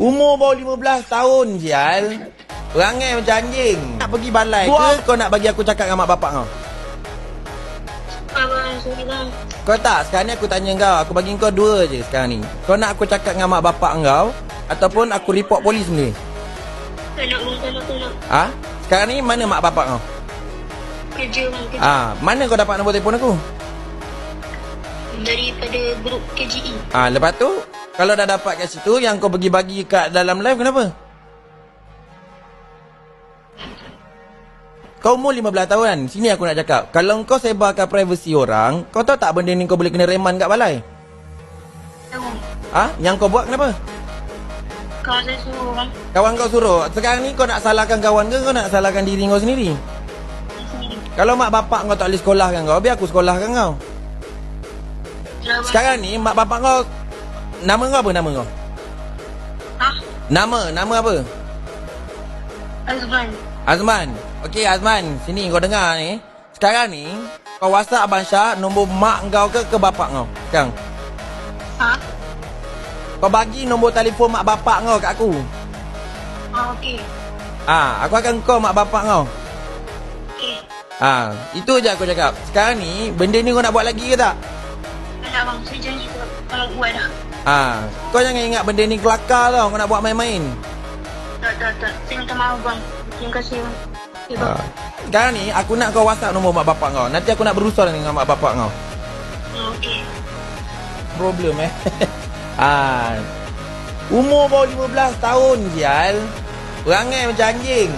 Umur baru 15 tahun, sial. Perangai macam anjing. Nak pergi balai ke kau nak bagi aku cakap dengan mak bapak kau? Abang, sorry bang. Kau tak, sekarang ni aku tanya kau. Aku bagi kau dua je sekarang ni. Kau nak aku cakap dengan mak bapak kau ataupun aku report polis sendiri? Tak nak bang, tak nak. Ha? Sekarang ni mana mak bapak kau? Kerja bang, kerja. Mana kau dapat nombor telefon aku? Daripada grup KGE. Lepas tu kalau dah dapat kat situ, yang kau bagi-bagi kat dalam live, kenapa? Kau umur 15 tahun kan? Sini aku nak cakap. Kalau kau sebarkan privasi orang, kau tahu tak benda ni kau boleh kena reman kat balai? Tahu. Yang kau buat kenapa? Kawan saya suruh bang. Kawan kau suruh. Sekarang ni kau nak salahkan kawan ke kau nak salahkan diri kau sendiri? Sendiri. Kalau mak bapak kau tak boleh sekolahkan kau, biar aku sekolahkan kau. Sekarang ni mak bapak kau, nama kau apa nama kau? Nama apa? Azman. Azman. Okey Azman, sini kau dengar ni. Sekarang ni kau WhatsApp Abang Syah nombor mak kau ke bapak kau? Sekarang. Kau bagi nombor telefon mak bapak kau kat aku. Okey. Aku akan call mak bapak kau. Okey. Itu je aku cakap. Sekarang ni benda ni kau nak buat lagi ke tak? Tak nak bang, saya janji kalau buat dah. Kau jangan ingat benda ni kelakar tau. Kau nak buat main-main. Tak. Saya minta maaf bang. Terima kasih bang. Okay, bang. Sekarang ni aku nak kau WhatsApp nombor mak bapak kau. Nanti aku nak berusaha dengan mak bapak kau. Okey. Problem Umur baru 15 tahun, sial. Perangai macam anjing.